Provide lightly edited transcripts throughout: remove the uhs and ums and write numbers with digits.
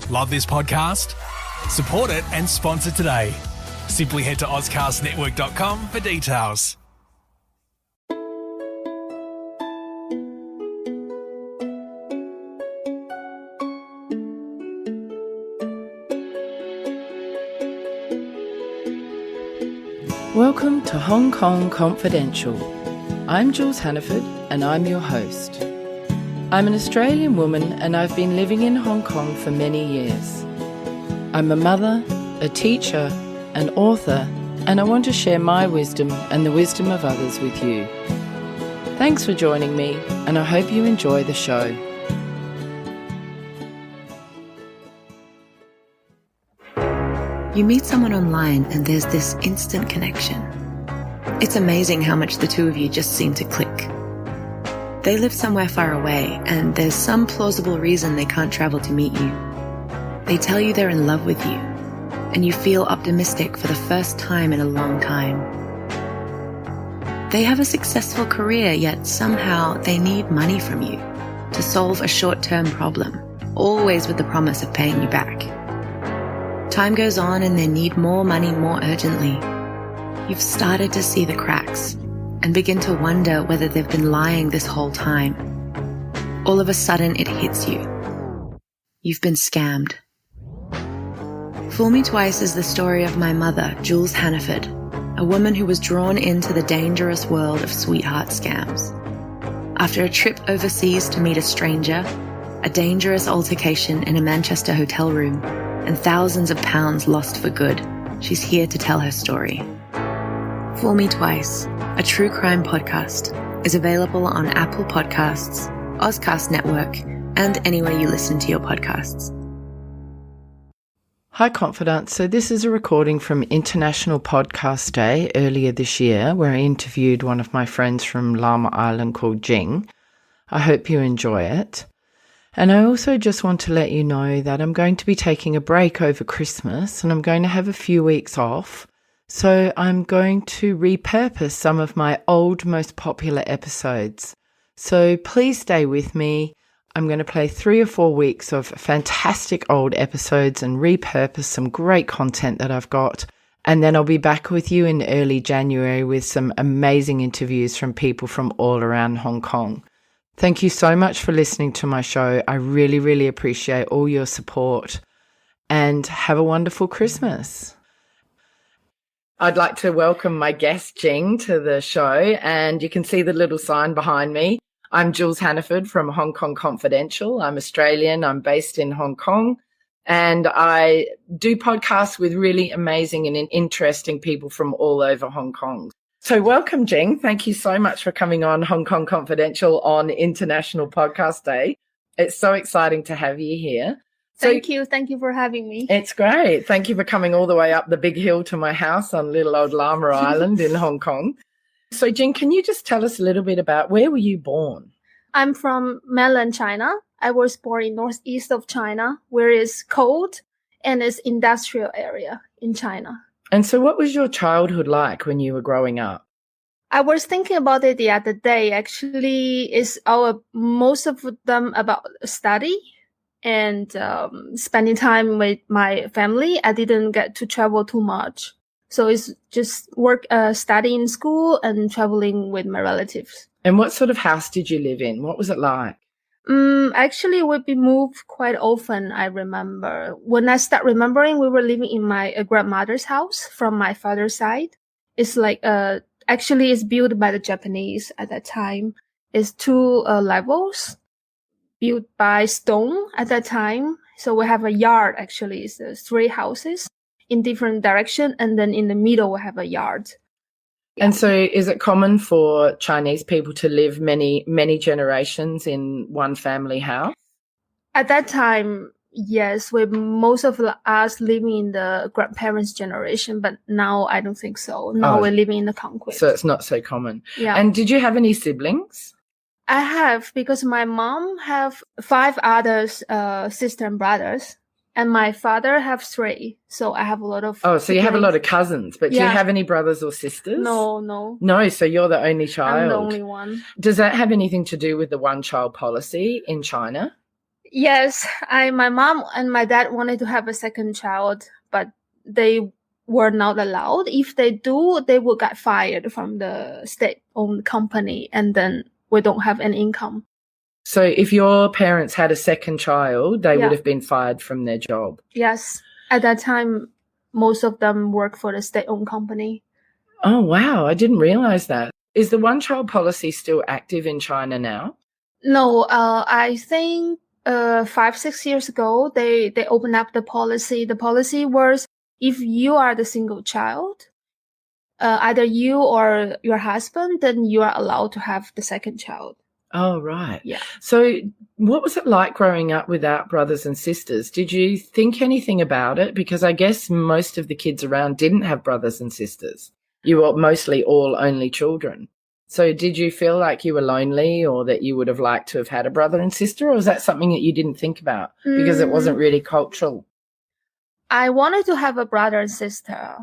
Love this podcast? Support it and sponsor today. Simply head to ozcastnetwork.com for details. Welcome to Hong Kong Confidential. I'm Jules Hannaford and I'm your host. I'm an Australian woman and I've been living in Hong Kong for many years. I'm a mother, a teacher, an author, and I want to share my wisdom and the wisdom of others with you. Thanks for joining me and I hope you enjoy the show. You meet someone online and there's this instant connection. It's amazing how much the two of you just seem to click. They live somewhere far away and there's some plausible reason they can't travel to meet you. They tell you they're in love with you and you feel optimistic for the first time in a long time. They have a successful career, yet somehow they need money from you to solve a short-term problem, always with the promise of paying you back. Time goes on and they need more money more urgently. You've started to see the cracks and begin to wonder whether they've been lying this whole time. All of a sudden it hits you. You've been scammed. Fool Me Twice is the story of my mother, Jules Hannaford, a woman who was drawn into the dangerous world of sweetheart scams. After a trip overseas to meet a stranger, a dangerous altercation in a Manchester hotel room, and thousands of pounds lost for good, she's here to tell her story. Fool Me Twice, a true crime podcast, is available on Apple Podcasts, Ozcast Network, and anywhere you listen to your podcasts. Hi Confidants, so this is a recording from International Podcast Day earlier this year where I interviewed one of my friends from Llama Island called Jing. I hope you enjoy it. And I also just want to let you know that I'm going to be taking a break over Christmas and I'm going to have a few weeks off. So I'm going to repurpose some of my old, most popular episodes. So please stay with me. I'm going to play 3 or 4 weeks of fantastic old episodes and repurpose some great content that I've got. And then I'll be back with you in early January with some amazing interviews from people from all around Hong Kong. Thank you so much for listening to my show. I really, really appreciate all your support and have a wonderful Christmas. I'd like to welcome my guest, Jing, to the show, and you can see the little sign behind me. I'm Jules Hannaford from Hong Kong Confidential. I'm Australian. I'm based in Hong Kong, and I do podcasts with really amazing and interesting people from all over Hong Kong. So welcome, Jing. Thank you so much for coming on Hong Kong Confidential on International Podcast Day. It's so exciting to have you here. Thank you. Thank you for having me. It's great. Thank you for coming all the way up the big hill to my house on little old Llama Island in Hong Kong. So, Jing, can you just tell us a little bit about where were you born? I'm from mainland China. I was born in northeast of China, where it's cold and it's industrial area in China. And so what was your childhood like when you were growing up? I was thinking about it the other day. Actually, it's most of them about study and spending time with my family. I didn't get to travel too much. So it's just work, studying in school and traveling with my relatives. And what sort of house did you live in? What was it like? Actually, we moved quite often, I remember. When I start remembering, we were living in my grandmother's house from my father's side. It's like, actually it's built by the Japanese at that time. It's 2 levels, built by stone at that time. So we have a yard, actually. It's 3 houses in different direction. And then in the middle, we have a yard. And so is it common for Chinese people to live many, many generations in one family house? At that time, yes, with most of us living in the grandparents' generation, but now I don't think so. Now we're living in the conquest. So it's not so common. Yeah. And did you have any siblings? I have, because my mom have 5 others, sister and brothers. And my father have 3, so I have a lot of Oh, so you have a lot of cousins, but do you Yeah. have any brothers or sisters? No. No, so you're the only child. I'm the only one. Does that have anything to do with the one-child policy in China? Yes, my mom and my dad wanted to have a second child, but they were not allowed. If they do, they will get fired from the state-owned company, and then we don't have an income. So if your parents had a second child, they Yeah. would have been fired from their job. Yes, at that time, most of them work for the state-owned company. Oh, wow. I didn't realize that. Is the one-child policy still active in China now? No, I think 5-6 years ago they opened up the policy. The policy was if you are the single child, either you or your husband, then you are allowed to have the second child. Oh, right. Yeah. So what was it like growing up without brothers and sisters? Did you think anything about it? Because I guess most of the kids around didn't have brothers and sisters. You were mostly all only children. So did you feel like you were lonely or that you would have liked to have had a brother and sister, or was that something that you didn't think about because it wasn't really cultural? I wanted to have a brother and sister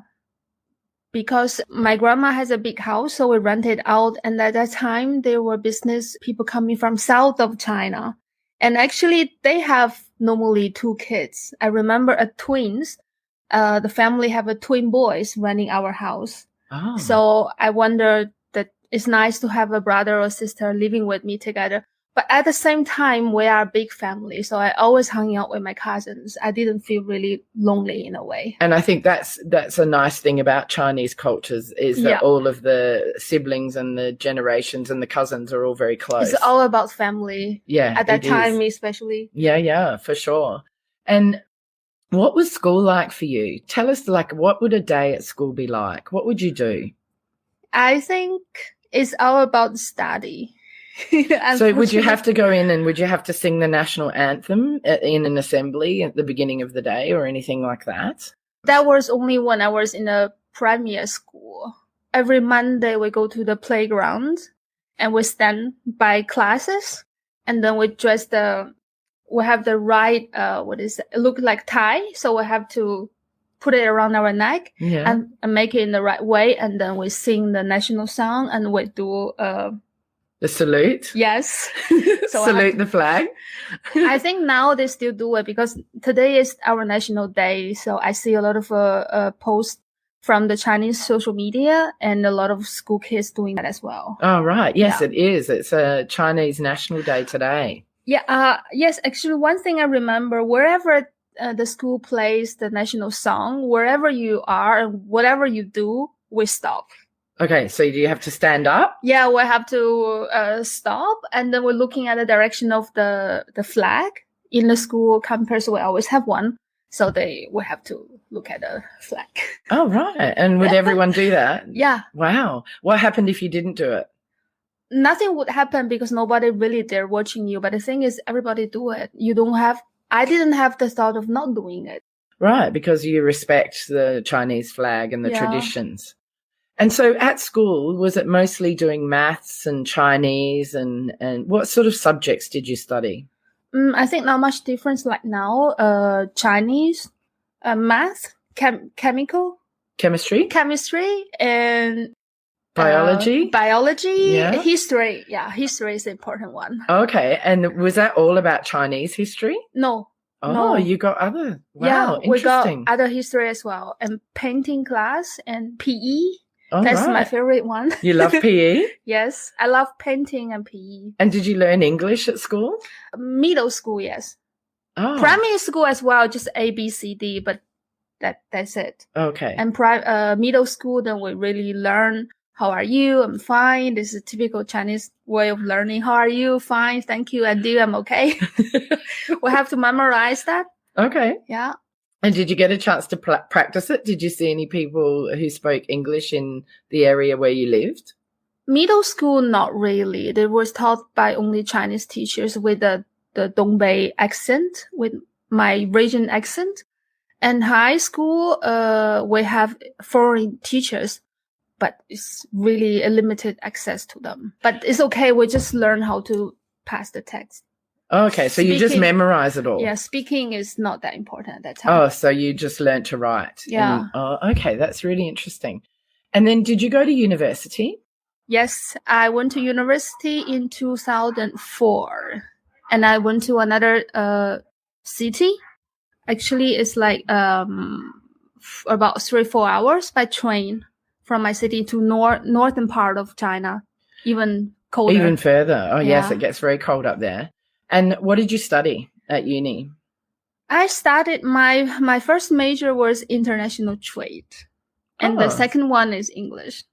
because my grandma has a big house, so we rented out. And at that time, there were business people coming from south of China. And actually, they have normally 2 kids. I remember twins. The family have a twin boys running our house. Oh. So I wondered that it's nice to have a brother or sister living with me together. But at the same time, we are a big family. So I always hung out with my cousins. I didn't feel really lonely in a way. And I think that's a nice thing about Chinese cultures is that all of the siblings and the generations and the cousins are all very close. It's all about family. Yeah. At that time, especially. Yeah, for sure. And what was school like for you? Tell us, what would a day at school be like? What would you do? I think it's all about study. So would you have to go in and would you have to sing the national anthem in an assembly at the beginning of the day or anything like that? That was only when I was in a primary school. Every Monday we go to the playground and we stand by classes, and then we have the right, it look like tie. So we have to put it around our neck and make it in the right way. And then we sing the national song and we do, the salute? Yes. So salute the flag? I think now they still do it because today is our national day. So I see a lot of posts from the Chinese social media and a lot of school kids doing that as well. Oh, right. Yes, it is. It's a Chinese National Day today. Yeah. Yes, actually, one thing I remember, wherever the school plays the national song, wherever you are and whatever you do, we stop. Okay, so do you have to stand up? Yeah, we have to stop, and then we're looking at the direction of the flag. In the school campus, we always have one, so we have to look at the flag. Oh, right. And would everyone do that? Yeah. Wow. What happened if you didn't do it? Nothing would happen because nobody really there watching you. But the thing is, everybody do it. I didn't have the thought of not doing it. Right, because you respect the Chinese flag and the traditions. And so at school, was it mostly doing maths and Chinese and what sort of subjects did you study? I think not much difference like now. Chinese, math, chemistry, and biology, history. Yeah, history is the important one. Okay, and was that all about Chinese history? No. Oh, no. You got other. Wow, yeah, interesting. We got other history as well, and painting class and PE. Oh, that's my favorite one. You love PE? Yes, I love painting and PE. And did you learn English at school? Middle school, yes. Oh. Primary school as well, just A, B, C, D, but that's it. Okay. And middle school, then we really learn, how are you? I'm fine. This is a typical Chinese way of learning. How are you? Fine. Thank you. And you? I'm okay. We have to memorize that. Okay. Yeah. And did you get a chance to practice it? Did you see any people who spoke English in the area where you lived? Middle school, not really. They was taught by only Chinese teachers with the Dongbei accent, with my region accent. And high school, we have foreign teachers, but it's really a limited access to them. But it's okay. We just learn how to pass the text. Okay, so you just memorize it all. Yeah, speaking is not that important at that time. Oh, so you just learned to write. Yeah. Okay, that's really interesting. And then did you go to university? Yes, I went to university in 2004. And I went to another city. Actually, it's like about 3-4 hours by train from my city to northern part of China, even colder. Even further. Oh, yes, Yeah. it gets very cold up there. And what did you study at uni? I started my first major was international trade, and the second one is English.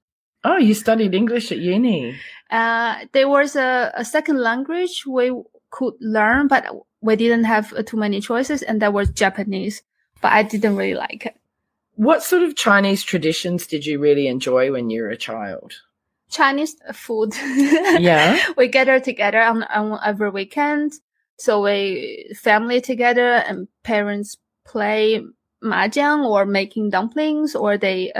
Oh, you studied English at uni. There was a second language we could learn, but we didn't have too many choices, and that was Japanese, but I didn't really like it. What sort of Chinese traditions did you really enjoy when you were a child? Chinese food. Yeah. We gather together on every weekend. So we family together and parents play mahjong or making dumplings, or they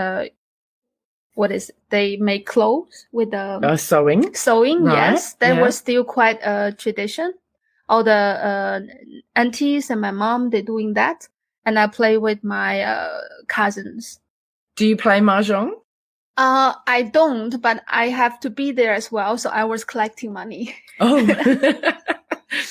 they make clothes with Sewing. Sewing, Right. yes. That Yeah. was still quite a tradition. All the aunties and my mom, they're doing that. And I play with my cousins. Do you play mahjong? I don't, but I have to be there as well. So I was collecting money. Oh,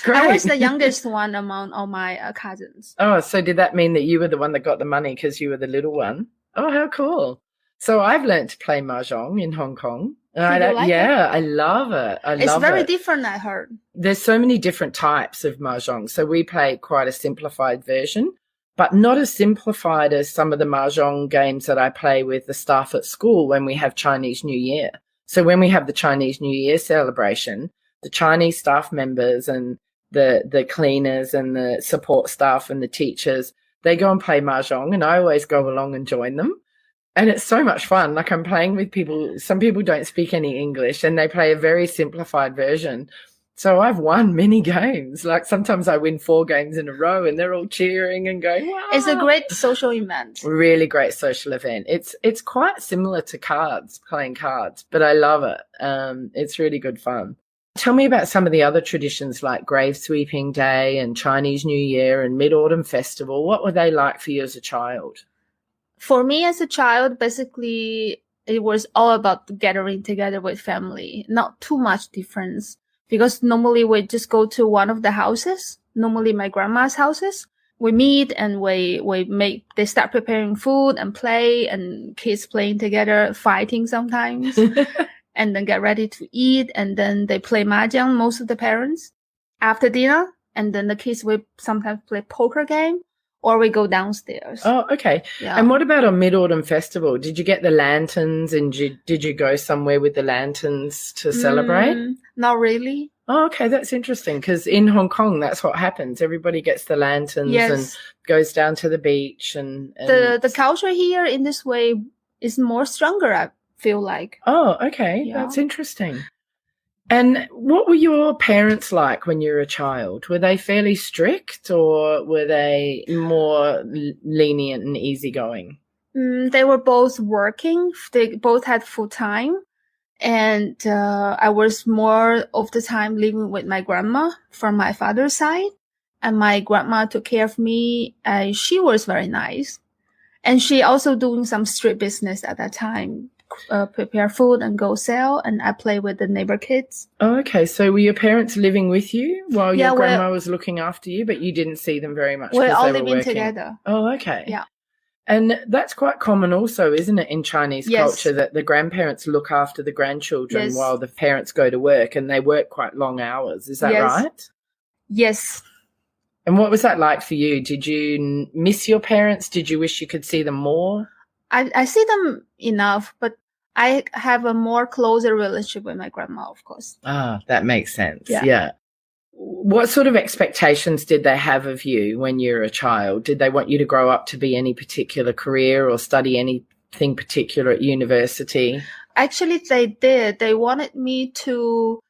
great. I was the youngest one among all my cousins. Oh, so did that mean that you were the one that got the money because you were the little one? Oh, how cool. So I've learned to play mahjong in Hong Kong. Do you like it? I love it. It's very different, I heard. There's so many different types of mahjong. So we play quite a simplified version, but not as simplified as some of the mahjong games that I play with the staff at school when we have Chinese New Year. So when we have the Chinese New Year celebration, the Chinese staff members and the cleaners and the support staff and the teachers, they go and play mahjong, and I always go along and join them. And it's so much fun. Like, I'm playing with people. Some people don't speak any English, and they play a very simplified version. So I've won many games. Like, sometimes I win 4 games in a row, and they're all cheering and going, wow. It's a great social event. Really great social event. It's quite similar to playing cards, but I love it. It's really good fun. Tell me about some of the other traditions like Grave Sweeping Day and Chinese New Year and Mid-Autumn Festival. What were they like for you as a child? For me as a child, basically, it was all about gathering together with family. Not too much difference, because normally we just go to one of the houses, normally my grandma's houses. We meet and they start preparing food and play, and kids playing together, fighting sometimes, and then get ready to eat. And then they play mahjong, most of the parents, after dinner. And then the kids will sometimes play poker game. Or we go downstairs. Oh, okay. Yeah. And what about on Mid-Autumn Festival? Did you get the lanterns, and did you go somewhere with the lanterns to celebrate? Not really. Oh, okay. That's interesting, because in Hong Kong, that's what happens. Everybody gets the lanterns and goes down to the beach. And the culture here in this way is more stronger, I feel like. Oh, okay. Yeah. That's interesting. And what were your parents like when you were a child? Were they fairly strict, or were they more lenient and easygoing? They were both working. They both had full time. And I was more of the time living with my grandma from my father's side. And my grandma took care of me. She was very nice. And she also doing some street business at that time. Prepare food and go sell, and I play with the neighbor kids. Oh, okay. So were your parents living with you while your grandma was looking after you, but you didn't see them very much? We're all living working together. Oh, okay. Yeah. And that's quite common also, isn't it, in Chinese culture, that the grandparents look after the grandchildren while the parents go to work, and they work quite long hours. Is that right? Yes. And what was that like for you? Did you miss your parents? Did you wish you could see them more? I see them enough, but I have a more closer relationship with my grandma, of course. Ah, that makes sense. Yeah. Yeah. What sort of expectations did they have of you when you were a child? Did they want you to grow up to be any particular career or study anything particular at university? Actually, they did. They wanted me to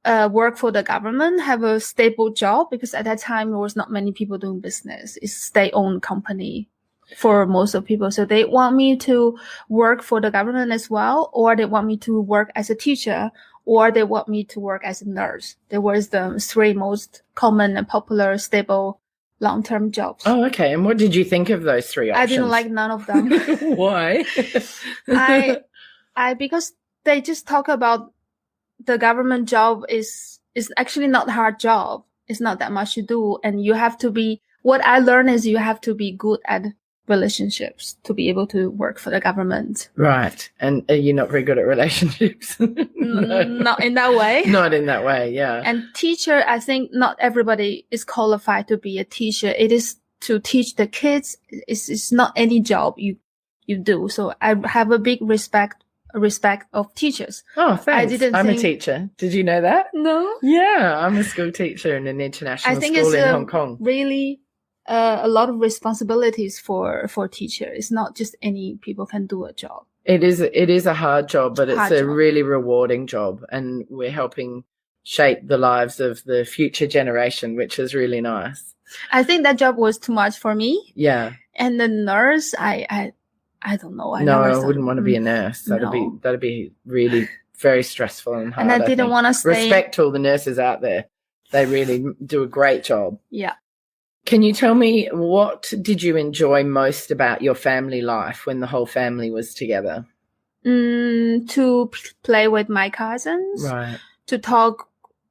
work for the government, have a stable job, because at that time there was not many people doing business. It's state-owned company for most of people. So they want me to work for the government as well, or they want me to work as a teacher, or they want me to work as a nurse. There was the 3 most common and popular, stable, long-term jobs. Oh, okay. And what did you think of those 3 options? I didn't like none of them. Why? Because they just talk about the government job is actually not a hard job. it's not that much to do. And you have to be, what I learned is you have to be good at relationships to be able to work for the government. Right. And are you not very good at relationships? No. Not in that way. Not in that way, yeah. And teacher, I think not everybody is qualified to be a teacher. It is to teach the kids. It's not any job you do. So I have a big respect of teachers. Oh, thanks. I'm a teacher. Did you know that? No. Yeah, I'm a school teacher in an international school in Hong Kong. Really a lot of responsibilities for teacher. It's not just any people can do a job. It is a hard job, but it's a really rewarding job, and we're helping shape the lives of the future generation, which is really nice. I think that job was too much for me. Yeah. And the nurse, I don't know. I wouldn't want to be a nurse. That'd be really very stressful and hard. And I didn't want to stay. Respect all the nurses out there. They really do a great job. Yeah. Can you tell me, what did you enjoy most about your family life when the whole family was together? To play with my cousins. Right. To talk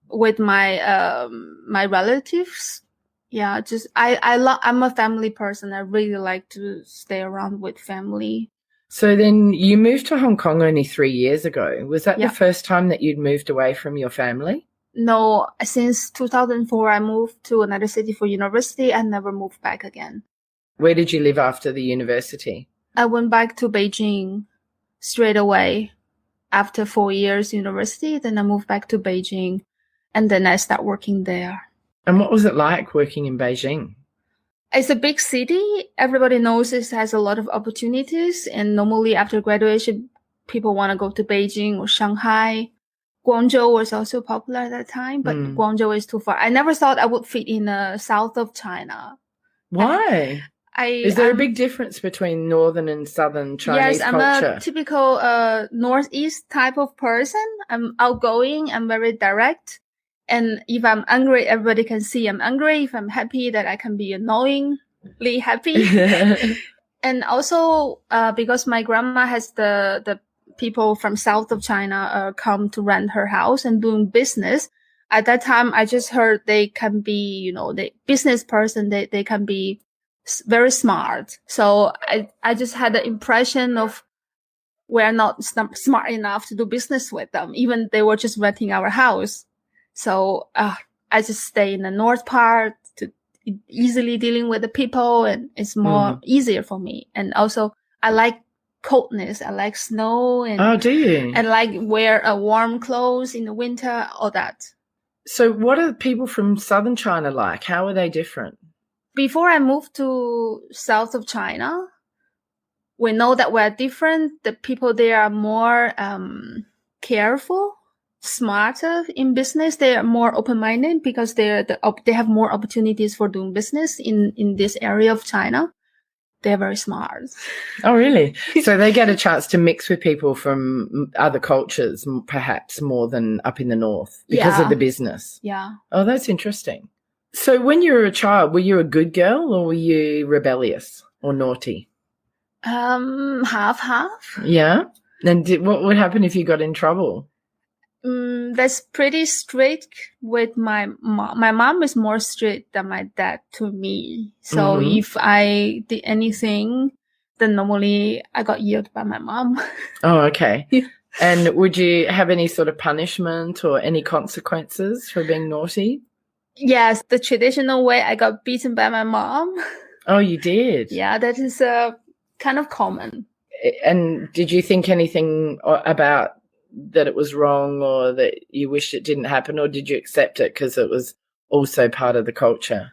with my my relatives. Yeah, just I'm a family person. I really like to stay around with family. So then you moved to Hong Kong only 3 years ago. Was that the first time that you'd moved away from your family? No, since 2004, I moved to another city for university and never moved back again. Where did you live after the university? I went back to Beijing straight away after 4 years university. Then I moved back to Beijing and then I started working there. And what was it like working in Beijing? It's a big city. Everybody knows it has a lot of opportunities. And normally after graduation, people want to go to Beijing or Shanghai. Guangzhou was also popular at that time, but Guangzhou is too far. I never thought I would fit in the south of China. Why? Is there a big difference between northern and southern Chinese culture? Yes, I'm a typical northeast type of person. I'm outgoing. I'm very direct. And if I'm angry, everybody can see I'm angry. If I'm happy, that I can be annoyingly happy. And also, because my grandma has the people from south of China come to rent her house and doing business. At that time, I just heard they can be, the business person, they can be very smart. So I just had the impression of we're not smart enough to do business with them. Even they were just renting our house. So I just stay in the north part to easily dealing with the people, and it's more easier for me. And also I like coldness. I like snow. And, oh, do you? And like wear warm clothes in the winter, all that. So what are people from southern China like? How are they different? Before I moved to south of China, we know that we're different. The people there are more careful, smarter in business. They are more open-minded because they have more opportunities for doing business in this area of China. They're very smart. Oh, really? So they get a chance to mix with people from other cultures, perhaps more than up in the north because of the business. Yeah. Oh, that's interesting. So when you were a child, were you a good girl or were you rebellious or naughty? Half. Yeah. And what would happen if you got in trouble? That's pretty strict with my mom. My mom is more strict than my dad to me. So if I did anything, then normally I got yelled by my mom. Oh, okay. And would you have any sort of punishment or any consequences for being naughty? Yes, the traditional way I got beaten by my mom. Oh, you did? Yeah, that is kind of common. And did you think anything about that it was wrong or that you wished it didn't happen, or did you accept it because it was also part of the culture?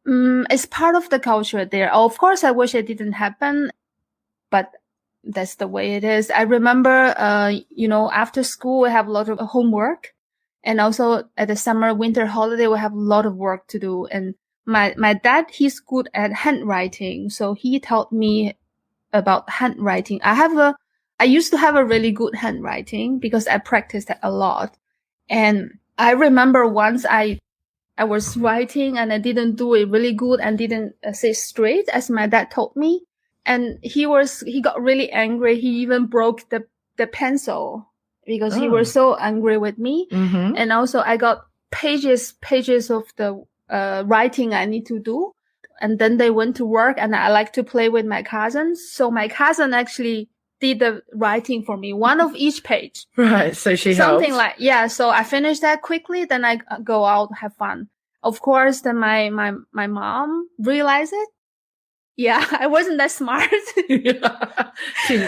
It's part of the culture there. Of course, I wish it didn't happen, but that's the way it is. I remember, after school, we have a lot of homework. And also at the summer, winter holiday, we have a lot of work to do. And my dad, he's good at handwriting. So he taught me about handwriting. I used to have a really good handwriting because I practiced it a lot. And I remember once I was writing and I didn't do it really good and didn't say straight as my dad told me. And he got really angry. He even broke the pencil because he was so angry with me. And also I got pages of the writing I need to do. And then they went to work, and I like to play with my cousins. So my cousin actually did the writing for me, one of each page. Right. So she Something helped. like, yeah. So I finished that quickly. Then I go out, have fun. Of course, then my mom realized it. Yeah, I wasn't that smart.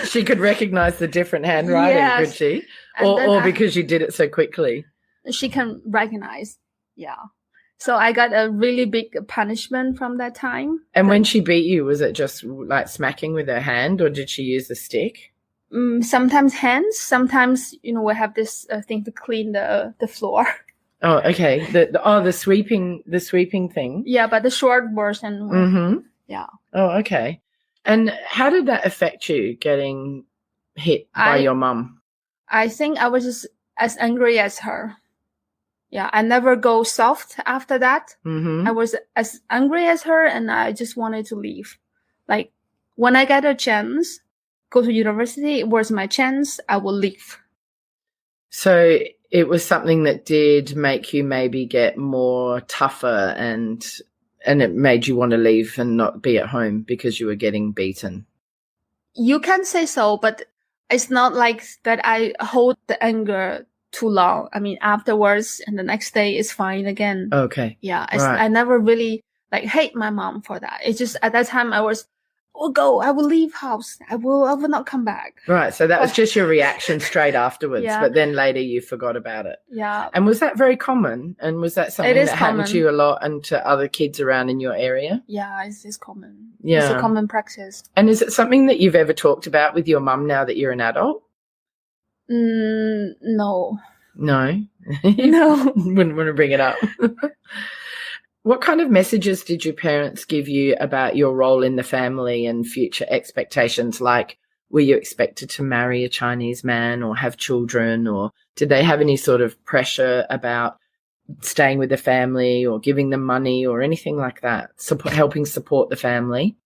She could recognize the different handwriting, Yes. could she? And then Or because you did it so quickly? she can recognize. Yeah. So I got a really big punishment from that time. And when she beat you, was it just like smacking with her hand, or did she use a stick? Sometimes hands. Sometimes, we have this thing to clean the floor. Oh, okay. The sweeping thing. Yeah, but the short version. Mm-hmm. Yeah. Oh, okay. And how did that affect you, getting hit by your mum? I think I was just as angry as her. Yeah, I never go soft after that. Mm-hmm. I was as angry as her, and I just wanted to leave. Like, when I get a chance, go to university, it was my chance, I will leave. So it was something that did make you maybe get more tougher, and it made you want to leave and not be at home because you were getting beaten. You can say so, but it's not like that I hold the anger too long. I mean, afterwards and the next day is fine again. Okay. Yeah. Right. I never really hate my mom for that. It's just at that time I will leave house. I will not come back. Right. So that was just your reaction straight afterwards. Yeah. But then later you forgot about it. Yeah. And was that very common? And was that something that happened to you a lot and to other kids around in your area? Yeah, it's common. Yeah. It's a common practice. And is it something that you've ever talked about with your mum now that you're an adult? No. No? No. Wouldn't want to bring it up. What kind of messages did your parents give you about your role in the family and future expectations? Like, were you expected to marry a Chinese man or have children, or did they have any sort of pressure about staying with the family or giving them money or anything like that, helping support the family?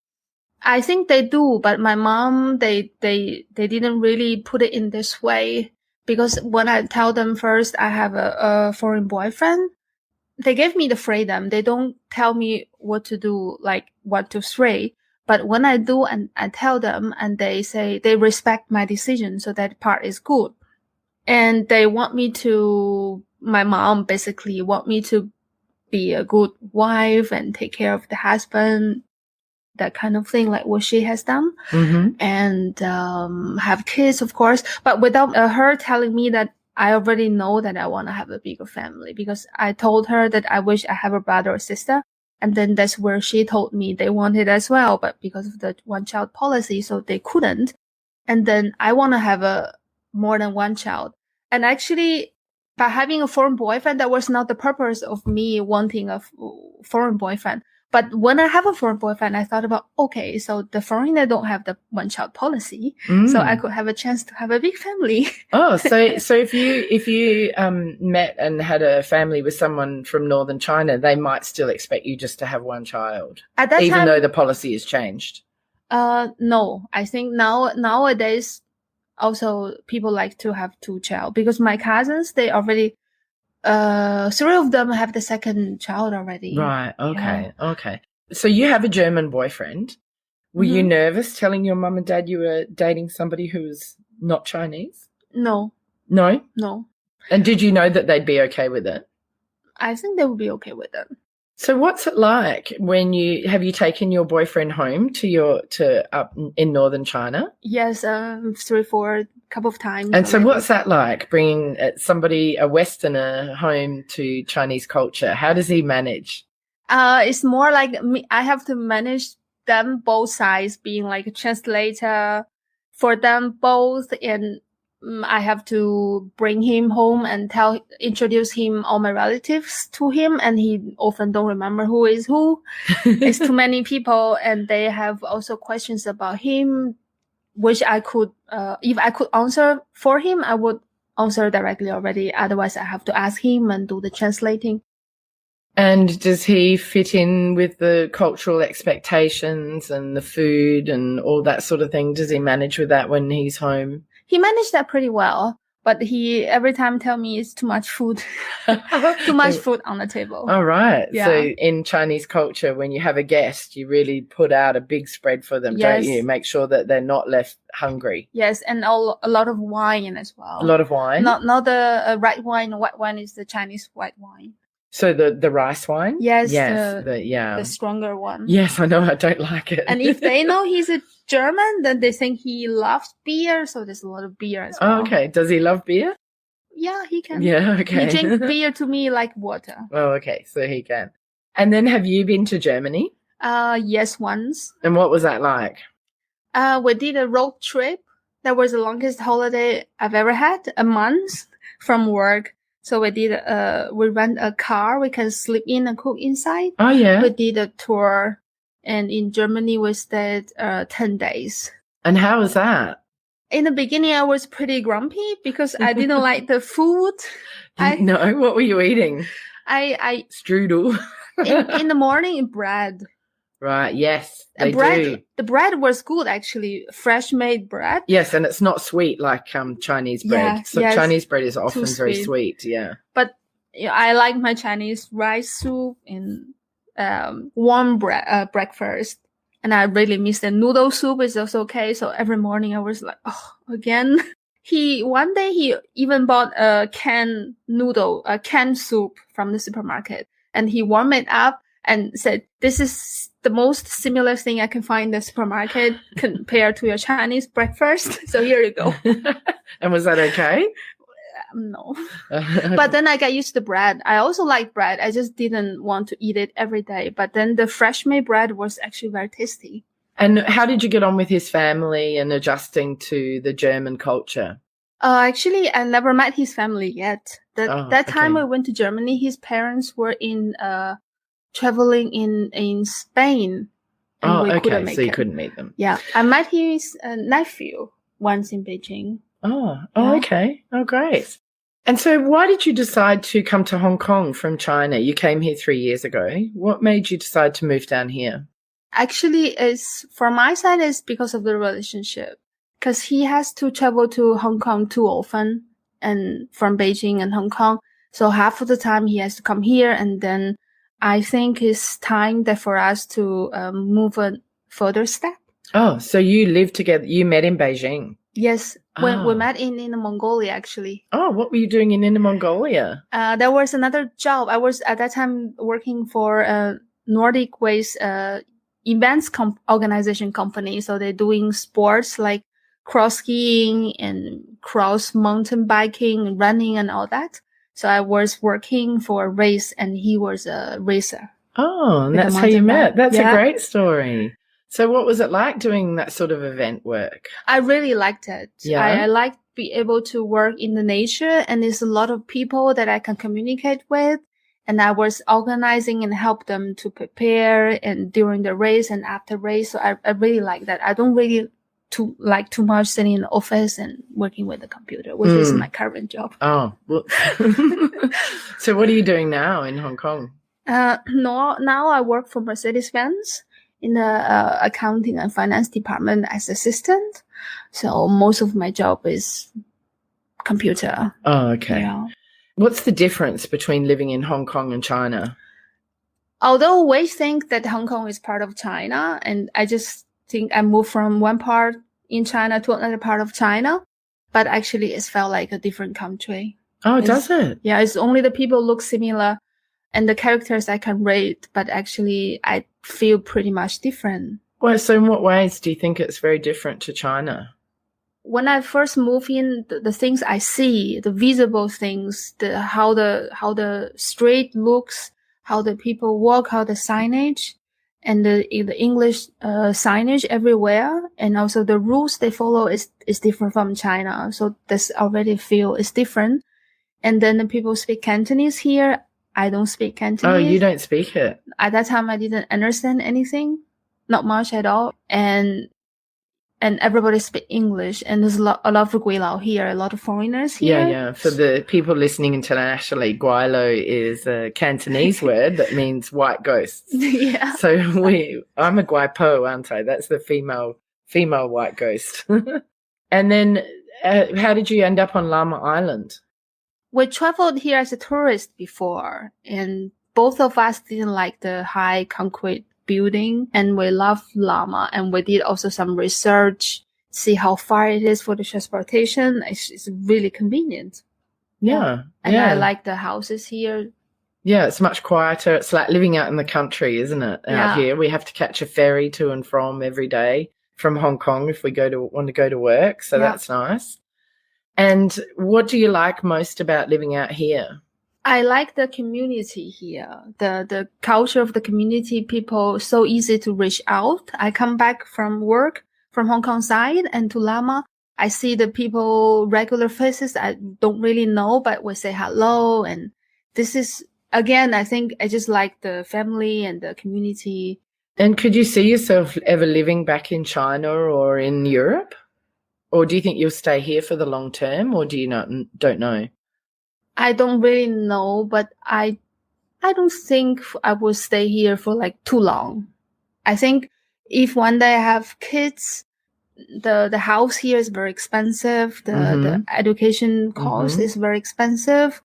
I think they do, but my mom, they didn't really put it in this way, because when I tell them first I have a foreign boyfriend, they gave me the freedom. They don't tell me what to do, like 1, 2, 3. But when I do and I tell them, and they say they respect my decision, so that part is good. And they want me to, my mom basically want me to be a good wife and take care of the husband, that kind of thing, like what she has done. Mm-hmm. And have kids, of course. But without her telling me that, I already know that I want to have a bigger family, because I told her that I wish I have a brother or sister. And then that's where she told me they wanted as well, but because of the one-child policy, so they couldn't. And then I want to have more than one child. And actually, by having a foreign boyfriend, that was not the purpose of me wanting a foreign boyfriend. But when I have a foreign boyfriend, I thought about, okay, so the foreigner don't have the one-child policy, so I could have a chance to have a big family. Oh, so if you met and had a family with someone from northern China, they might still expect you just to have one child, At that even time, though the policy has changed. No, I think nowadays also people like to have 2 child, because my cousins, they already 3 of them have the second child already. Right. Okay. Yeah. Okay. So you have a German boyfriend. Were you nervous telling your mum and dad you were dating somebody who was not Chinese? No. No? No. And did you know that they'd be okay with it? I think they would be okay with it. So what's it like when have you taken your boyfriend home to up in northern China? Yes, 3, 4, couple of times. And so already. what's that like, bringing a Westerner home to Chinese culture? How does he manage? It's more like me. I have to manage them both sides, being like a translator for them both, and I have to bring him home and introduce him, all my relatives to him, and he often don't remember who is who. It's too many people, and they have also questions about him, which I could, if I could answer for him, I would answer directly already. Otherwise, I have to ask him and do the translating. And does he fit in with the cultural expectations and the food and all that sort of thing? Does he manage with that when he's home? He managed that pretty well. But he every time tell me it's too much food, too much food on the table. All right. Yeah. So in Chinese culture, when you have a guest, you really put out a big spread for them, Yes. don't you? Make sure that they're not left hungry. Yes, and a lot of wine as well. A lot of wine. Not the red wine. White wine is the Chinese white wine. So the rice wine? Yes. The stronger one. Yes, I know. I don't like it. And if they know he's a German, then they think he loves beer. So there's a lot of beer as well. Oh, okay. Does he love beer? Yeah, he can. Yeah, okay. He drinks beer to me like water. Oh, okay. So he can. And then have you been to Germany? Yes, once. And what was that like? We did a road trip. That was the longest holiday I've ever had, a month from work. So we did, we rent a car. We can sleep in and cook inside. Oh, yeah. We did a tour. And in Germany, we stayed 10 days. And how was that? In the beginning, I was pretty grumpy because I didn't like the food. No, what were you eating? I Strudel. in the morning, bread. Right, yes, they bread, do. The bread was good, actually, fresh made bread. Yes, and it's not sweet like Chinese bread. Yeah, So yes, Chinese bread is often too very sweet, yeah. But I like my Chinese rice soup and warm breakfast. And I really miss the noodle soup. It's also okay. So every morning I was like, oh, again. One day he even bought a canned soup from the supermarket, and he warmed it up and said, this is the most similar thing I can find in the supermarket compared to your Chinese breakfast. So here you go. And was that okay? No. But then I got used to bread. I also like bread. I just didn't want to eat it every day. But then the fresh made bread was actually very tasty. And how did you get on with his family and adjusting to the German culture? Actually, I never met his family yet. That time okay. we went to Germany, his parents were traveling in Spain. Oh, okay. So you couldn't meet them. Yeah. I met his nephew once in Beijing. Oh, okay. Oh, great. And so why did you decide to come to Hong Kong from China? You came here 3 years ago. What made you decide to move down here? Actually, from my side, it's because of the relationship. Because he has to travel to Hong Kong too often, and from Beijing and Hong Kong. So half of the time he has to come here, and then I think it's time that for us to move a further step. Oh, so you lived together. You met in Beijing. Yes, when we met in Mongolia, actually. Oh, what were you doing in Inner Mongolia? There was another job. I was at that time working for a Nordic Ways events organization company. So they're doing sports like cross skiing and cross mountain biking, running and all that. So I was working for a race and he was a racer. Oh, and that's how you met. That's a great story. So what was it like doing that sort of event work? I really liked it. Yeah. I liked be able to work in the nature, and there's a lot of people that I can communicate with. And I was organizing and help them to prepare and during the race and after race. So I really like that. I don't really like too much sitting in the office and working with the computer, which is my current job. Oh, well. So what are you doing now in Hong Kong? Now I work for Mercedes-Benz in the accounting and finance department as assistant. So most of my job is computer. Oh, okay. Yeah. What's the difference between living in Hong Kong and China? Although we think that Hong Kong is part of China, and I just think I moved from one part in China to another part of China, but actually it's felt like a different country. Oh, does it? Yeah, it's only the people look similar and the characters I can rate, but actually I feel pretty much different. Well, so in what ways do you think it's very different to China? When I first moved in, the things I see, the visible things, how the street looks, how the people walk, how the signage, and the English signage everywhere, and also the rules they follow is different from China. So this already feel is different. And then the people speak Cantonese here. I don't speak Cantonese. Oh, you don't speak it? At that time, I didn't understand anything, not much at all. And everybody speak English, and there's a lot of Guilao here, a lot of foreigners here. Yeah. For the people listening internationally, Guilo is a Cantonese word that means white ghosts. Yeah. So I'm a Guaipo, aren't I? That's the female white ghost. And then how did you end up on Llama Island? We traveled here as a tourist before, and both of us didn't like the high concrete building, and we love llama, and we did also some research, see how far it is for the transportation. It's really convenient. Yeah. And I like the houses here. Yeah, it's much quieter. It's like living out in the country, isn't it? Out here, we have to catch a ferry to and from every day from Hong Kong if we want to go to work. So that's nice. And what do you like most about living out here? I like the community here, the culture of the community, people so easy to reach out. I come back from work from Hong Kong side and to Lama. I see the people, regular faces I don't really know, but we say hello. And this is, again, I think I just like the family and the community. And could you see yourself ever living back in China or in Europe? Or do you think you'll stay here for the long term, or do you don't know? I don't really know, but I don't think I will stay here for like too long. I think if one day I have kids, the house here is very expensive. The education cost is very expensive.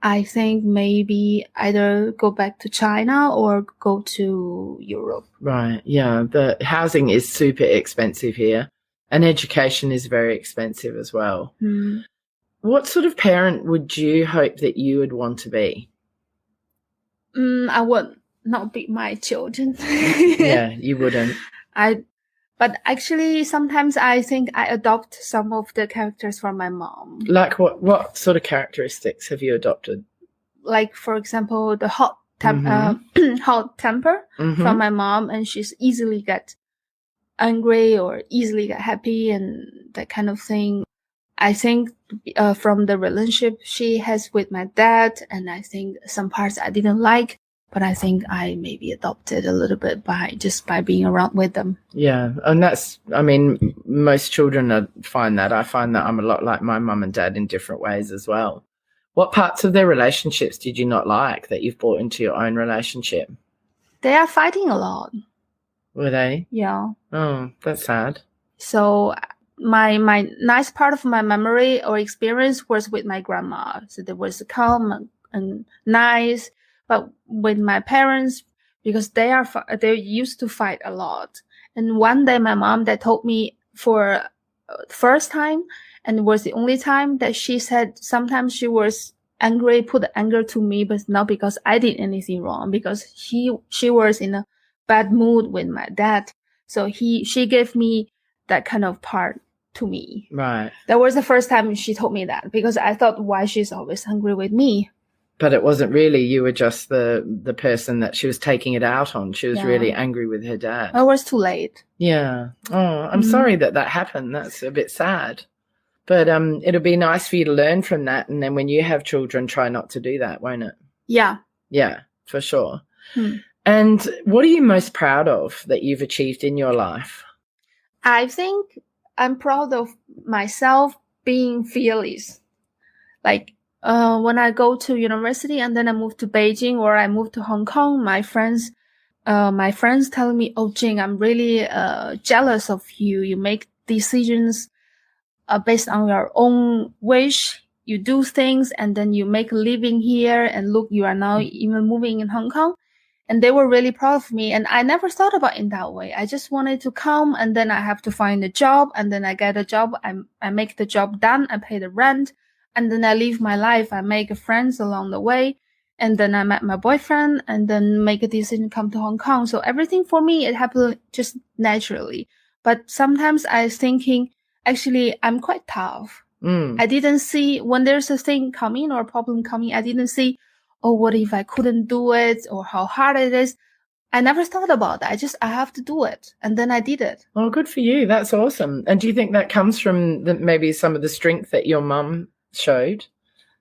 I think maybe either go back to China or go to Europe. Right. Yeah. The housing is super expensive here. And education is very expensive as well. Mm. What sort of parent would you hope that you would want to be? I would not beat my children. Yeah, you wouldn't. But actually, sometimes I think I adopt some of the characters from my mom. Like what sort of characteristics have you adopted? Like, for example, the hot temper from my mom, and she's easily get angry or easily get happy and that kind of thing. I think from the relationship she has with my dad, and I think some parts I didn't like, but I think I maybe adopted a little bit by being around with them. Yeah, and most children find that. I find that I'm a lot like my mum and dad in different ways as well. What parts of their relationships did you not like that you've brought into your own relationship? They are fighting a lot. Were they? Yeah. Oh, that's sad. So my nice part of my memory or experience was with my grandma. So there was calm and nice. But with my parents, because they used to fight a lot. And one day my mom that told me for the first time, and it was the only time that she said sometimes she was angry, put anger to me, but not because I did anything wrong, because she was in a bad mood with my dad. So she gave me that kind of part to me. Right. That was the first time she told me that, because I thought, why she's always angry with me? But it wasn't really, you were just the person that she was taking it out on. She was really angry with her dad. I was too late. Yeah. Oh, I'm sorry that happened. That's a bit sad. But it'll be nice for you to learn from that. And then when you have children, try not to do that, won't it? Yeah. Yeah, for sure. And what are you most proud of that you've achieved in your life? I think I'm proud of myself being fearless. Like, when I go to university and then I move to Beijing or I move to Hong Kong, my friends telling me, "Oh, Jing, I'm really jealous of you. You make decisions based on your own wish. You do things and then you make a living here. And look, you are now even moving in Hong Kong." And they were really proud of me. And I never thought about it in that way. I just wanted to come and then I have to find a job. And then I get a job. I make the job done. I pay the rent. And then I live my life. I make friends along the way. And then I met my boyfriend and then make a decision to come to Hong Kong. So everything for me, it happened just naturally. But sometimes I was thinking, actually, I'm quite tough. I didn't see when there's a thing coming or a problem coming, I didn't see, oh, what if I couldn't do it or how hard it is. I never thought about that. I have to do it. And then I did it. Oh, good for you. That's awesome. And do you think that comes from maybe some of the strength that your mum showed?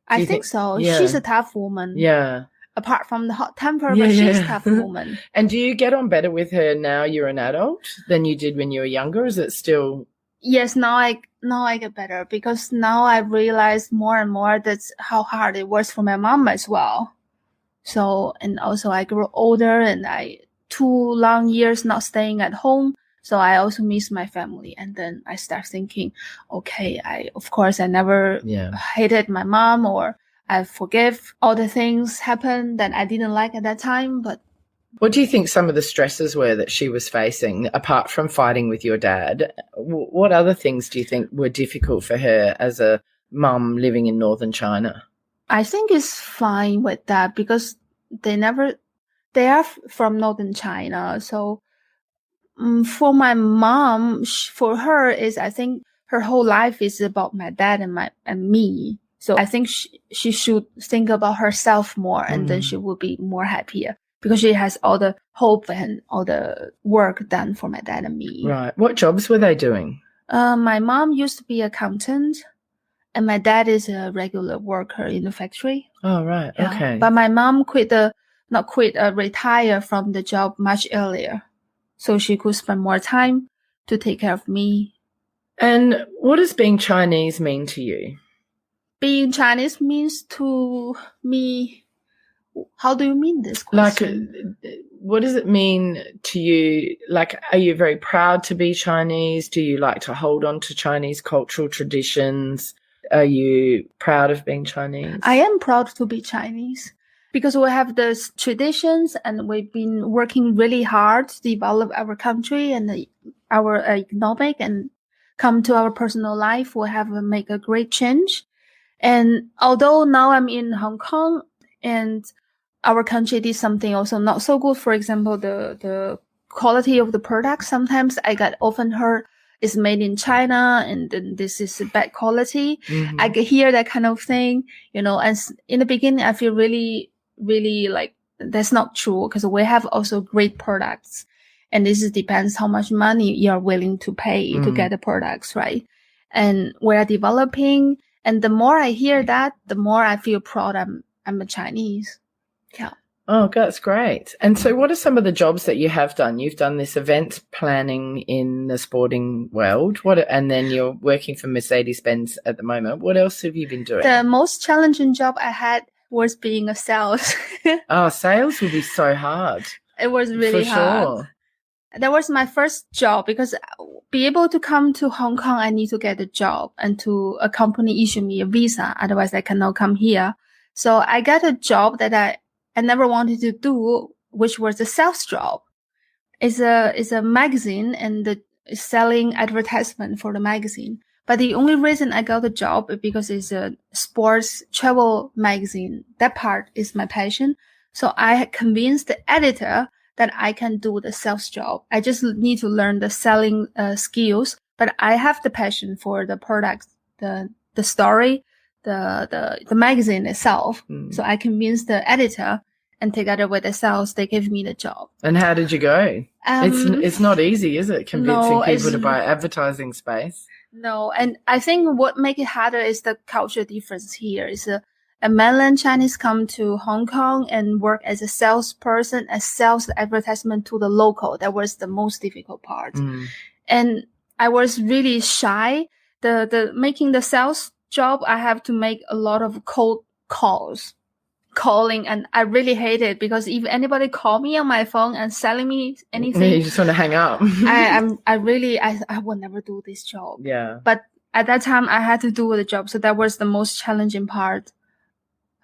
I think so. Yeah. She's a tough woman. Yeah. Apart from the hot temper, but she's a tough woman. And do you get on better with her now you're an adult than you did when you were younger? Is it still... Yes, now I get better because now I realize more and more that's how hard it was for my mom as well. So, and also I grew older and 2 long years not staying at home. So I also miss my family. And then I start thinking, okay, of course, I never hated my mom, or I forgive all the things happened that I didn't like at that time. But what do you think some of the stresses were that she was facing, apart from fighting with your dad? What other things do you think were difficult for her as a mum living in northern China? I think it's fine with that because they are from northern China. So for my mom, for her is, I think her whole life is about my dad and me. So I think she should think about herself more, and then she will be more happier because she has all the hope and all the work done for my dad and me. Right. What jobs were they doing? My mom used to be an accountant, and my dad is a regular worker in the factory. Oh, right. Yeah. Okay. But my mom retire from the job much earlier, so she could spend more time to take care of me. And what does being Chinese mean to you? Being Chinese means to me, how do you mean this question? Like, what does it mean to you? Like, are you very proud to be Chinese? Do you like to hold on to Chinese cultural traditions? Are you proud of being Chinese? I am proud to be Chinese because we have these traditions, and we've been working really hard to develop our country and our economic, and come to our personal life. We have make a great change. And although now I'm in Hong Kong and our country did something also not so good, for example, the quality of the product, sometimes I got often heard it's made in China and then this is bad quality. Mm-hmm. I can hear that kind of thing, and in the beginning, I feel really, really like that's not true because we have also great products. And this depends how much money you are willing to pay to get the products, right? And we are developing. And the more I hear that, the more I feel proud I'm a Chinese. Yeah. Oh, that's great. And so what are some of the jobs that you have done? You've done this event planning in the sporting world. And then you're working for Mercedes-Benz at the moment. What else have you been doing? The most challenging job I had was being a sales. Oh, sales would be so hard. It was really hard. Sure. That was my first job because be able to come to Hong Kong, I need to get a job and to a company issue me a visa. Otherwise I cannot come here. So I got a job that I never wanted to do, which was a sales job. It's a magazine and selling advertisement for the magazine. But the only reason I got the job is because it's a sports travel magazine. That part is my passion. So I convinced the editor that I can do the sales job. I just need to learn the selling skills, but I have the passion for the product, the story, the magazine itself. So I convinced the editor, and together with the sales, they gave me the job. And how did you go? It's not easy, is it? Convincing people to buy advertising space. No, and I think what makes it harder is the culture difference here. Is a mainland Chinese come to Hong Kong and work as a salesperson, as sales advertisement to the local. That was the most difficult part. And I was really shy. The making the sales job, I have to make a lot of cold calling, and I really hate it because if anybody call me on my phone and selling me anything, you just want to hang up. I will never do this job. Yeah. But at that time, I had to do the job, so that was the most challenging part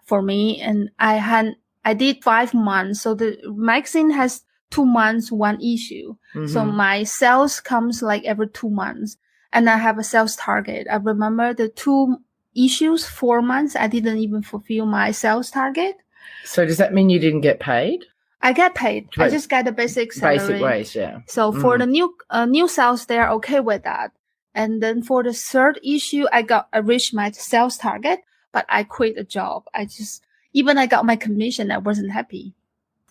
for me. And I did 5 months. So the magazine has 2 months, one issue. So my sales comes like every 2 months, and I have a sales target. I remember the 2 issues, 4 months, I didn't even fulfill my sales target. So does that mean you didn't get paid? I get paid. I just got the basic salary. Basic wage, yeah. So for the new sales, they're okay with that. And then for the 3rd issue, I reached my sales target, but I quit the job. Even I got my commission, I wasn't happy.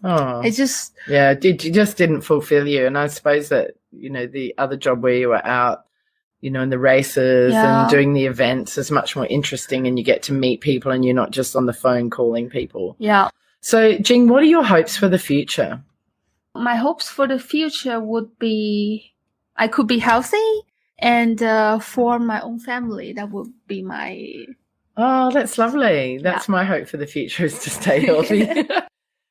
Oh, it just didn't fulfill you. And I suppose that, the other job where you were out, in the races and doing the events is much more interesting, and you get to meet people and you're not just on the phone calling people. Yeah. So, Jing, what are your hopes for the future? My hopes for the future would be I could be healthy and form my own family. That would be my... Oh, that's lovely. That's my hope for the future, is to stay healthy.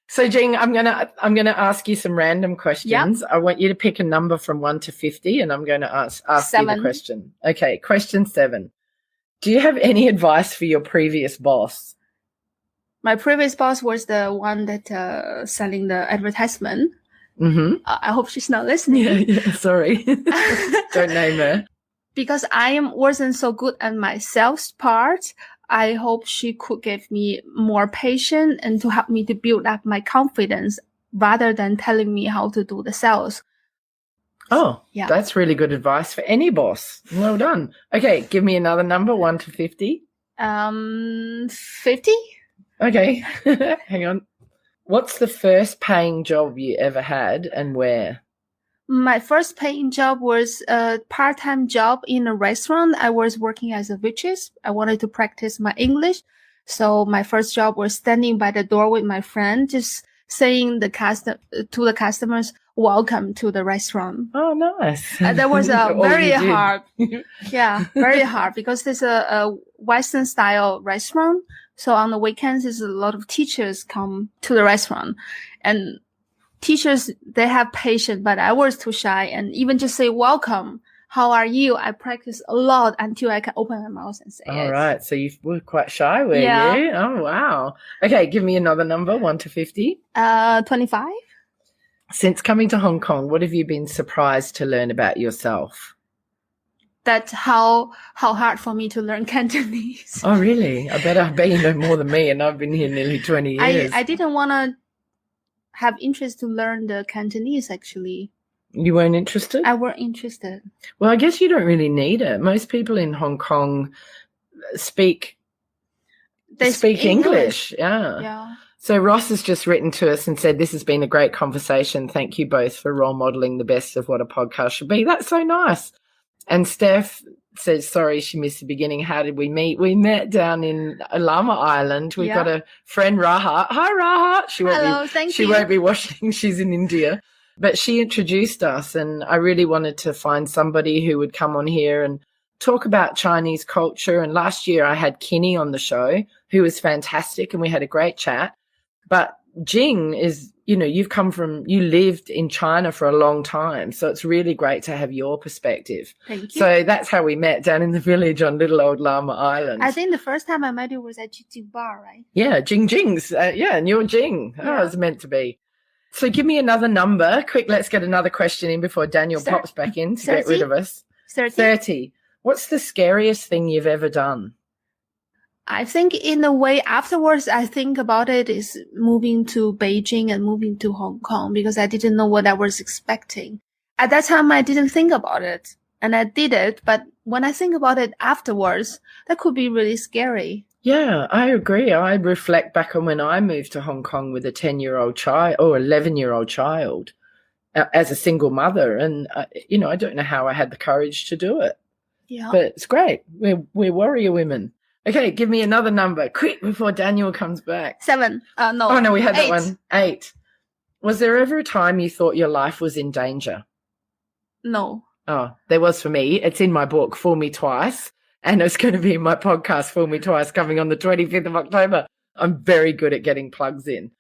So, Jing, I'm gonna ask you some random questions. Yep. I want you to pick a number from 1 to 50, and I'm going to ask you the 7. question. Okay, question 7. Do you have any advice for your previous boss? My previous boss was the one that selling the advertisement. Mm-hmm. I hope she's not listening. Yeah, sorry. Don't name her. Because wasn't so good at my sales part, I hope she could give me more patience and to help me to build up my confidence rather than telling me how to do the sales. Oh, yeah. That's really good advice for any boss. Well done. Okay, give me another number, 1 to 50. 50? Okay, hang on. What's the first paying job you ever had and where? My first paying job was a part-time job in a restaurant. I was working as a waitress. I wanted to practice my English. So my first job was standing by the door with my friend, just saying to the customers, welcome to the restaurant. Oh, nice. That was very hard. Yeah, very hard because it's a Western style restaurant. So on the weekends, there's a lot of teachers come to the restaurant, and teachers, they have patience, but I was too shy. And even just say, welcome, how are you? I practiced a lot until I can open my mouth and say it. All right. So you were quite shy, were you? Oh, wow. Okay. Give me another number, 1 to 50. 25. Since coming to Hong Kong, what have you been surprised to learn about yourself? That's how hard for me to learn Cantonese. Oh, really? I bet you know more than me, and I've been here nearly 20 years. I didn't want to have interest to learn the Cantonese, actually. You weren't interested? I weren't interested. Well, I guess you don't really need it. Most people in Hong Kong speak English. Yeah. So Ross has just written to us and said, this has been a great conversation. Thank you both for role modelling the best of what a podcast should be. That's so nice. And Steph says, sorry, she missed the beginning. How did we meet? We met down in Llama Island. We've got a friend, Raha. Hi, Raha. She won't be watching. She's in India. But she introduced us, and I really wanted to find somebody who would come on here and talk about Chinese culture. And last year I had Kinney on the show, who was fantastic, and we had a great chat. But Jing is, you lived in China for a long time. So it's really great to have your perspective. Thank you. So that's how we met down in the village on little old Llama Island. I think the first time I met you was at Jing Bar, right? Yeah, Jing's. And you're Jing. Yeah. Oh, it was meant to be. So give me another number. Quick, let's get another question in before Daniel pops back in to 30? get rid of us. 30. What's the scariest thing you've ever done? I think in a way afterwards, I think about it is moving to Beijing and moving to Hong Kong because I didn't know what I was expecting. At that time, I didn't think about it and I did it. But when I think about it afterwards, that could be really scary. Yeah, I agree. I reflect back on when I moved to Hong Kong with a 10-year-old child or 11-year-old child as a single mother. And, I don't know how I had the courage to do it. Yeah. But it's great. We're warrior women. Okay, give me another number, quick, before Daniel comes back. 7. No. Oh, no, we had 8. that one. 8. Was there ever a time you thought your life was in danger? No. Oh, there was for me. It's in my book, Fool Me Twice, and it's going to be in my podcast, Fool Me Twice, coming on the 25th of October. I'm very good at getting plugs in.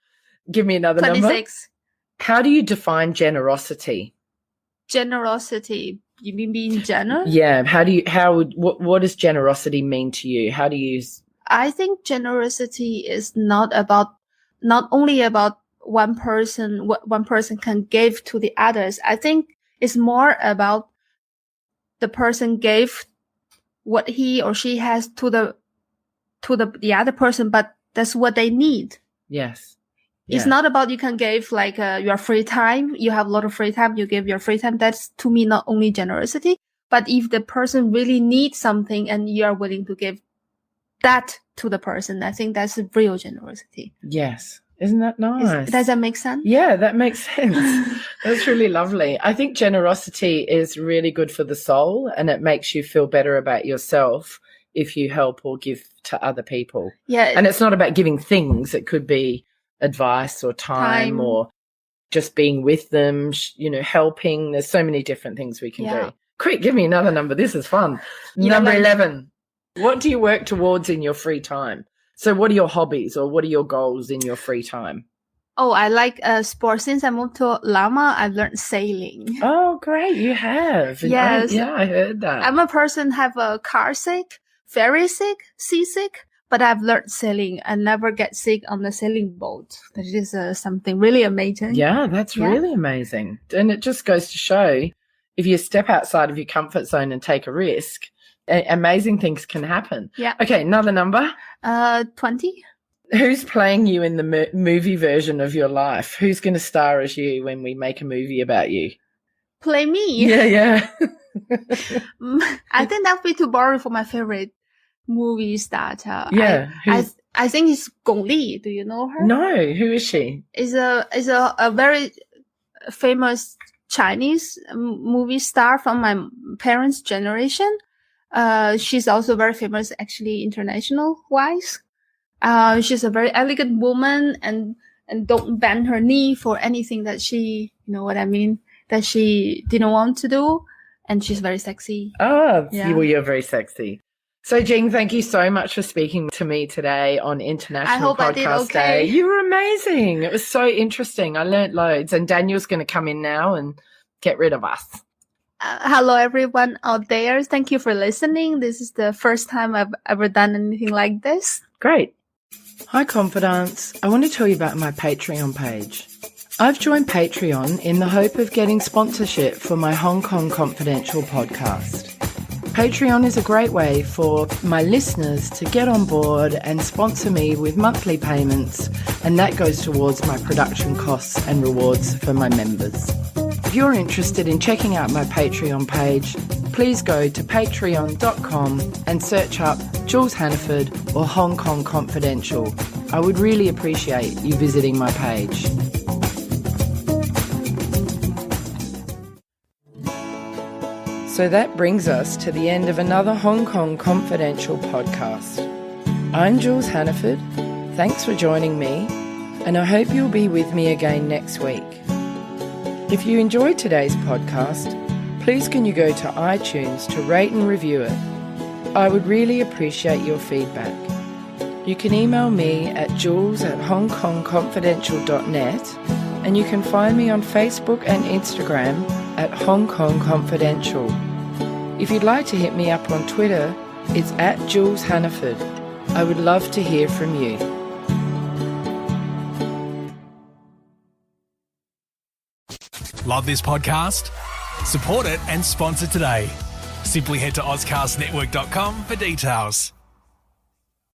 Give me another 26. number. How do you define generosity? Generosity. You mean being generous? Yeah. What does generosity mean to you? How do you? I think generosity is not only about one person, what one person can give to the others. I think it's more about the person gave what he or she has to the other person, but that's what they need. Yes. It's not about you can give like your free time. You have a lot of free time. You give your free time. That's to me not only generosity, but if the person really needs something and you are willing to give that to the person, I think that's real generosity. Yes. Isn't that nice? Does that make sense? Yeah, that makes sense. That's really lovely. I think generosity is really good for the soul and it makes you feel better about yourself if you help or give to other people. Yeah. And it's not about giving things. It could be advice or time or just being with them, helping. There's so many different things we can do. Quick, give me another number. This is fun. Number 11. What do you work towards in your free time? So what are your hobbies or what are your goals in your free time? Oh, I like sports. Since I moved to Lama, I've learned sailing. Oh, great. You have. Yes. I heard that. I'm a person have a car sick, ferry sick, seasick, but I've learned sailing. I never get sick on the sailing boat. That is something really amazing. Yeah, that's really amazing. And it just goes to show if you step outside of your comfort zone and take a risk, amazing things can happen. Yeah. Okay, another number. 20. Who's playing you in the movie version of your life? Who's going to star as you when we make a movie about you? Play me. Yeah. I think that would be too boring for my favorite movie starter. Yeah. I think it's Gong Li. Do you know her? No. Who is she? Is a very famous Chinese movie star from my parents' generation. She's also very famous, actually, international wise. She's a very elegant woman and don't bend her knee for anything that she, you know what I mean, that she didn't want to do. And she's very sexy. Oh, yeah. Well, you're very sexy. So, Jing, thank you so much for speaking to me today on International Podcast Day. You were amazing. It was so interesting. I learnt loads. And Daniel's going to come in now and get rid of us. Hello, everyone out there. Thank you for listening. This is the first time I've ever done anything like this. Great. Hi, Confidants. I want to tell you about my Patreon page. I've joined Patreon in the hope of getting sponsorship for my Hong Kong Confidential podcast. Patreon is a great way for my listeners to get on board and sponsor me with monthly payments, and that goes towards my production costs and rewards for my members. If you're interested in checking out my Patreon page, please go to patreon.com and search up Jules Hannaford or Hong Kong Confidential. I would really appreciate you visiting my page. So that brings us to the end of another Hong Kong Confidential podcast. I'm Jules Hannaford. Thanks for joining me, and I hope you'll be with me again next week. If you enjoyed today's podcast, please can you go to iTunes to rate and review it. I would really appreciate your feedback. You can email me at jules@hongkongconfidential.net, and you can find me on Facebook and Instagram at Hong Kong Confidential. If you'd like to hit me up on Twitter, it's at Jules Hannaford. I would love to hear from you. Love this podcast? Support it and sponsor today. Simply head to AuscastNetwork.com for details.